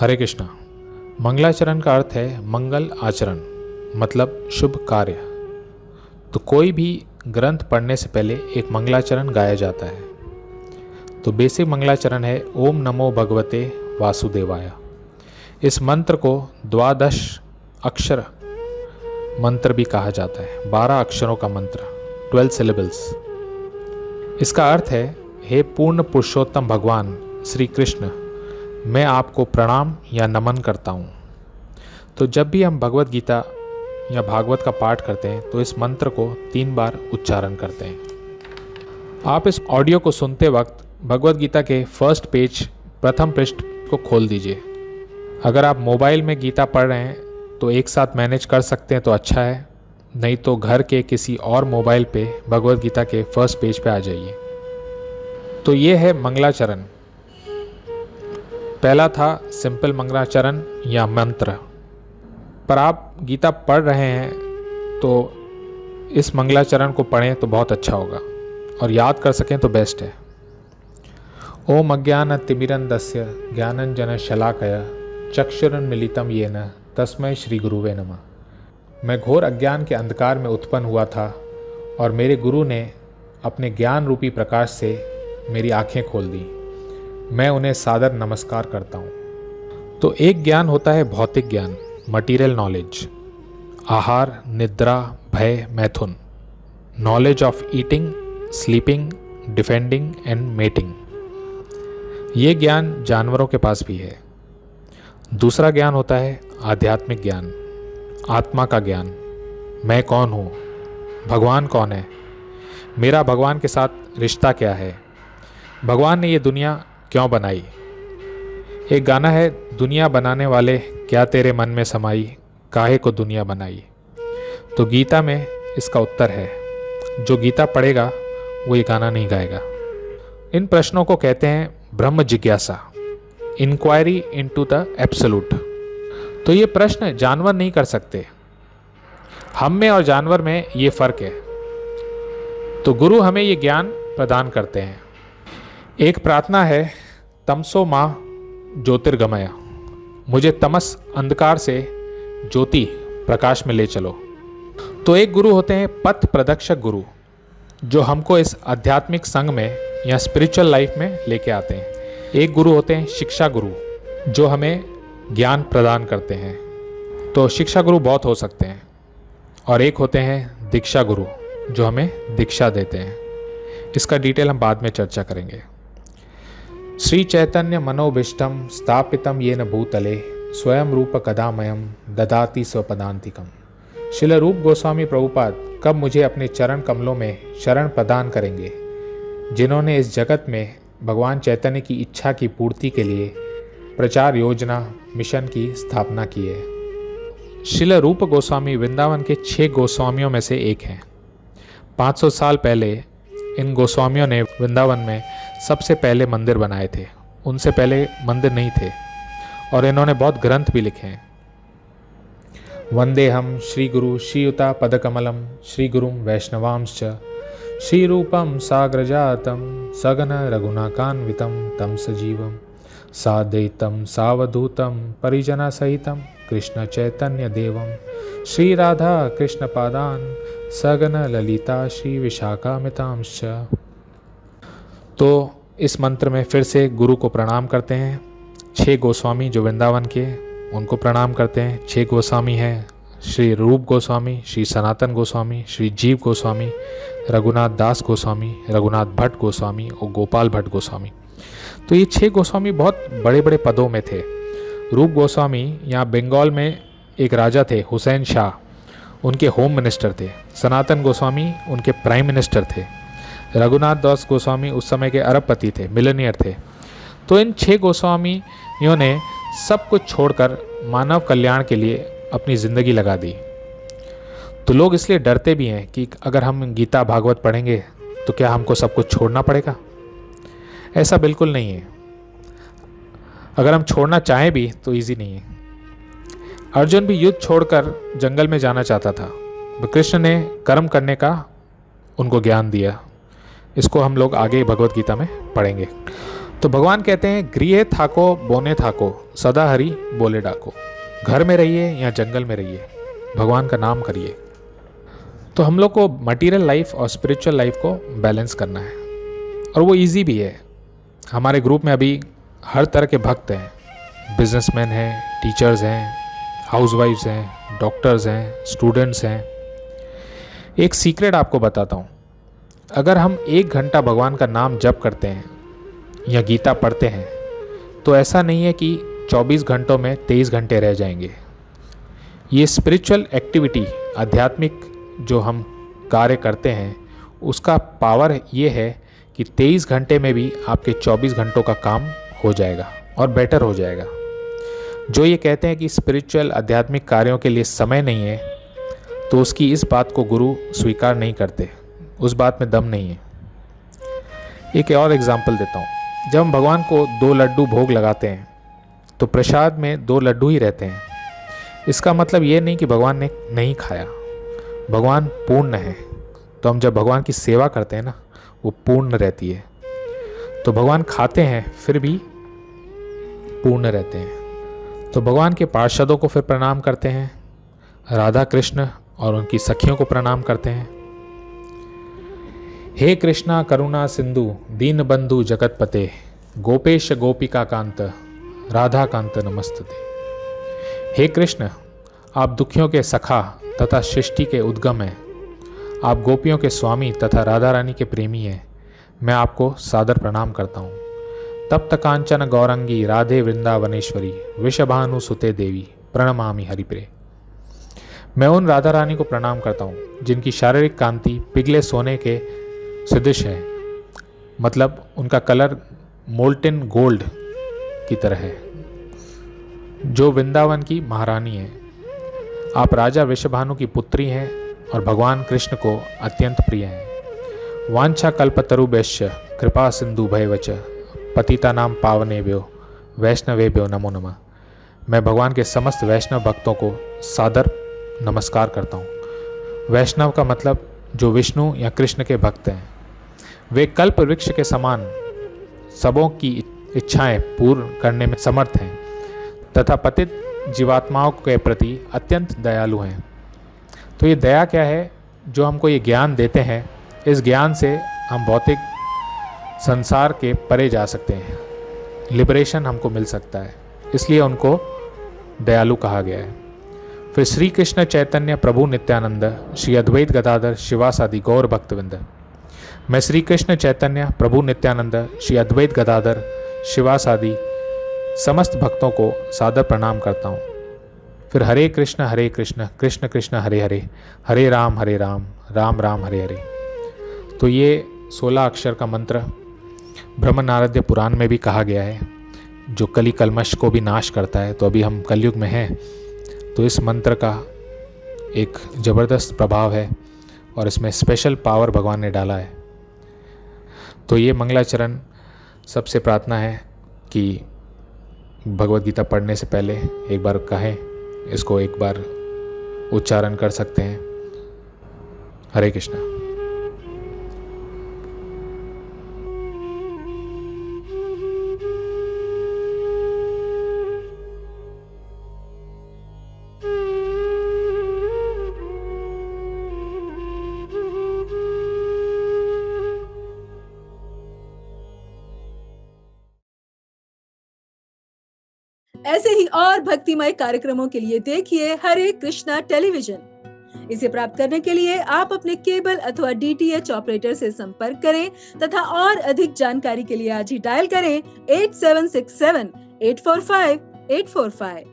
हरे कृष्णा। मंगलाचरण का अर्थ है मंगल आचरण, मतलब शुभ कार्य। तो कोई भी ग्रंथ पढ़ने से पहले एक मंगलाचरण गाया जाता है। तो बेसिक मंगलाचरण है ओम नमो भगवते वासुदेवाय। इस मंत्र को द्वादश अक्षर मंत्र भी कहा जाता है, 12 अक्षरों का मंत्र, 12 सिलेबल्स। इसका अर्थ है, हे पूर्ण पुरुषोत्तम भगवान श्री कृष्ण, मैं आपको प्रणाम या नमन करता हूँ। तो जब भी हम भगवत गीता या भागवत का पाठ करते हैं तो इस मंत्र को 3 बार उच्चारण करते हैं। आप इस ऑडियो को सुनते वक्त भगवत गीता के फर्स्ट पेज, प्रथम पृष्ठ को खोल दीजिए। अगर आप मोबाइल में गीता पढ़ रहे हैं तो एक साथ मैनेज कर सकते हैं तो अच्छा है, नहीं तो घर के किसी और मोबाइल पे भगवत गीता के फर्स्ट पेज पे आ जाइए। तो ये है मंगलाचरण। पहला था सिंपल मंगलाचरण या मंत्र। पर आप गीता पढ़ रहे हैं तो इस मंगलाचरण को पढ़ें तो बहुत अच्छा होगा, और याद कर सकें तो बेस्ट है। ओम अज्ञानतिमिरन्धस्य ज्ञानञ्जनशलाकया चक्षुरुन्मीलितं येन तस्मै श्री गुरुवे नमः। मैं घोर अज्ञान के अंधकार में उत्पन्न हुआ था और मेरे गुरु ने अपने ज्ञान रूपी प्रकाश से मेरी आंखें खोल दी। मैं उन्हें सादर नमस्कार करता हूँ। तो एक ज्ञान होता है भौतिक ज्ञान, मटीरियल नॉलेज, आहार, निद्रा, भय, मैथुन, knowledge of eating, sleeping, defending and mating. ये ज्ञान जानवरों के पास भी है। दूसरा ज्ञान होता है आध्यात्मिक ज्ञान, आत्मा का ज्ञान। मैं कौन हूँ, भगवान कौन है, मेरा भगवान के साथ रिश्ता क्या है, भगवान ने ये दुनिया क्यों बनाई। एक गाना है, दुनिया बनाने वाले क्या तेरे मन में समाई, काहे को दुनिया बनाई। तो गीता में इसका उत्तर है। जो गीता पढ़ेगा वो ये गाना नहीं गाएगा। इन प्रश्नों को कहते हैं ब्रह्म जिज्ञासा, इंक्वायरी इनटू द एब्सोल्यूट। तो ये प्रश्न जानवर नहीं कर सकते। हम में और जानवर में ये फर्क है। तो गुरु हमें ये ज्ञान प्रदान करते हैं। एक प्रार्थना है, तमसो माँ ज्योतिर्गमय, मुझे तमस अंधकार से ज्योति प्रकाश में ले चलो। तो एक गुरु होते हैं पथ प्रदर्शक गुरु, जो हमको इस आध्यात्मिक संग में या स्पिरिचुअल लाइफ में लेके आते हैं। एक गुरु होते हैं शिक्षा गुरु, जो हमें ज्ञान प्रदान करते हैं। तो शिक्षा गुरु बहुत हो सकते हैं। और एक होते हैं दीक्षा गुरु, जो हमें दीक्षा देते हैं। इसका डिटेल हम बाद में चर्चा करेंगे। श्री चैतन्य मनोभीष्टम स्थापितम येन भूतले स्वयं रूप कदामयम ददाति स्वपदान्तिकम। श्रील रूप गोस्वामी प्रभुपाद कब मुझे अपने चरण कमलों में शरण प्रदान करेंगे, जिन्होंने इस जगत में भगवान चैतन्य की इच्छा की पूर्ति के लिए प्रचार योजना मिशन की स्थापना की है। श्रील रूप गोस्वामी वृंदावन के 6 गोस्वामियों में से एक हैं। 500 साल पहले इन गोस्वामियों ने वृंदावन में सबसे पहले मंदिर बनाए थे। उनसे पहले मंदिर नहीं थे, और इन्होंने बहुत ग्रंथ भी लिखे हैं। वंदे हम श्री गुरु श्रीयुता पदकमलम श्री गुरुम वैष्णवांश्च श्री रूपम साग्रजातम सगन रघुनाकान्वितम तम सजीवम साद्वैतम सावधूतम परिजना सहितम कृष्ण चैतन्य देवम श्री राधा कृष्ण पादान सगन ललिता श्री विशाखामितांश्च। तो इस मंत्र में फिर से गुरु को प्रणाम करते हैं। 6 गोस्वामी जो वृंदावन के, उनको प्रणाम करते हैं। 6 गोस्वामी हैं, श्री रूप गोस्वामी, श्री सनातन गोस्वामी, श्री जीव गोस्वामी, रघुनाथ दास गोस्वामी, रघुनाथ भट्ट गोस्वामी और गोपाल भट्ट गोस्वामी। तो ये 6 गोस्वामी बहुत बड़े बड़े पदों में थे। रूप गोस्वामी यहाँ बंगाल में एक राजा थे, हुसैन शाह, उनके होम मिनिस्टर थे। सनातन गोस्वामी उनके प्राइम मिनिस्टर थे। रघुनाथ दास गोस्वामी उस समय के अरबपति थे, मिलनियर थे। तो इन 6 गोस्वामियों ने सब कुछ छोड़कर मानव कल्याण के लिए अपनी ज़िंदगी लगा दी। तो लोग इसलिए डरते भी हैं कि अगर हम गीता भागवत पढ़ेंगे तो क्या हमको सब कुछ छोड़ना पड़ेगा। ऐसा बिल्कुल नहीं है। अगर हम छोड़ना चाहें भी तो ईजी नहीं है। अर्जुन भी युद्ध छोड़कर जंगल में जाना चाहता था, तो कृष्ण ने कर्म करने का उनको ज्ञान दिया। इसको हम लोग आगे भगवत गीता में पढ़ेंगे। तो भगवान कहते हैं, गृहे थाको बोने थाको, सदा हरि बोले डाको। घर में रहिए या जंगल में रहिए, भगवान का नाम करिए। तो हम लोग को मटेरियल लाइफ और स्पिरिचुअल लाइफ को बैलेंस करना है, और वो इजी भी है। हमारे ग्रुप में अभी हर तरह के भक्त हैं, बिजनेसमैन हैं, टीचर्स हैं, हाउसवाइफ्स हैं, डॉक्टर्स हैं, स्टूडेंट्स हैं। एक सीक्रेट आपको बताता हूँ, अगर हम 1 घंटा भगवान का नाम जप करते हैं या गीता पढ़ते हैं, तो ऐसा नहीं है कि 24 घंटों में 23 घंटे रह जाएंगे। ये स्पिरिचुअल एक्टिविटी, आध्यात्मिक जो हम कार्य करते हैं, उसका पावर ये है कि 23 घंटे में भी आपके 24 घंटों का काम हो जाएगा और बेटर हो जाएगा। जो ये कहते हैं कि स्पिरिचुअल आध्यात्मिक कार्यों के लिए समय नहीं है, तो उसकी इस बात को गुरु स्वीकार नहीं करते, उस बात में दम नहीं है। एक और एग्जाम्पल देता हूँ, जब हम भगवान को 2 लड्डू भोग लगाते हैं तो प्रसाद में 2 लड्डू ही रहते हैं। इसका मतलब ये नहीं कि भगवान ने नहीं खाया, भगवान पूर्ण है। तो हम जब भगवान की सेवा करते हैं ना, वो पूर्ण रहती है। तो भगवान खाते हैं फिर भी पूर्ण रहते हैं। तो भगवान के पार्षदों को फिर प्रणाम करते हैं, राधा कृष्ण और उनकी सखियों को प्रणाम करते हैं। हे कृष्णा करुणा सिंधु दीन बंधु जगतपते, गोपेश गोपिका कांत राधा कांत नमस्तते। हे कृष्ण, आप दुखियों के सखा तथा सृष्टि के उद्गम हैं। आप गोपियों के स्वामी तथा राधा रानी के प्रेमी हैं। मैं आपको सादर प्रणाम करता हूँ। तप्त कांचन गौरंगी राधे वृंदावनेश्वरी वृषभानु सुते देवी प्रणमामि हरिप्रे। मैं उन राधा रानी को प्रणाम करता हूँ जिनकी शारीरिक कांति पिघले सोने के सदृश है, मतलब उनका कलर मोल्टेन गोल्ड की तरह है, जो वृंदावन की महारानी है। आप राजा वृषभानु की पुत्री हैं और भगवान कृष्ण को अत्यंत प्रिय हैं। वांछा कल्पतरुभ्यश्च कृपा सिंधु भयवच पतिता नाम पावनेभ्यो वैष्णवेभ्यो नमो नमः। मैं भगवान के समस्त वैष्णव भक्तों को सादर नमस्कार करता हूँ। वैष्णव का मतलब जो विष्णु या कृष्ण के भक्त हैं। वे कल्प वृक्ष के समान सबों की इच्छाएं पूर्ण करने में समर्थ हैं तथा पतित जीवात्माओं के प्रति अत्यंत दयालु हैं। तो ये दया क्या है? जो हमको ये ज्ञान देते हैं, इस ज्ञान से हम भौतिक संसार के परे जा सकते हैं, लिबरेशन हमको मिल सकता है, इसलिए उनको दयालु कहा गया है। फिर श्री कृष्ण चैतन्य प्रभु नित्यानंद श्री अद्वैत गदाधर शिवासादि गौर भक्तवृंद। मैं श्री कृष्ण चैतन्य प्रभु नित्यानंद श्री अद्वैत गदाधर शिवासादि समस्त भक्तों को सादर प्रणाम करता हूँ। फिर हरे कृष्ण कृष्ण कृष्ण हरे हरे, हरे राम राम राम हरे हरे। तो ये 16 अक्षर का मंत्र ब्रह्म नारद्य पुराण में भी कहा गया है, जो कली कलमश को भी नाश करता है। तो अभी हम कलयुग में हैं, तो इस मंत्र का एक ज़बरदस्त प्रभाव है और इसमें स्पेशल पावर भगवान ने डाला है। तो ये मंगलाचरण सबसे प्रार्थना है कि भगवद गीता पढ़ने से पहले एक बार कहें, इसको एक बार उच्चारण कर सकते हैं। हरे कृष्णा। ऐसे ही और भक्तिमय कार्यक्रमों के लिए देखिए हरे कृष्णा टेलीविजन। इसे प्राप्त करने के लिए आप अपने केबल अथवा DTH ऑपरेटर से संपर्क करें तथा और अधिक जानकारी के लिए आज ही डायल करें 8767 845 845।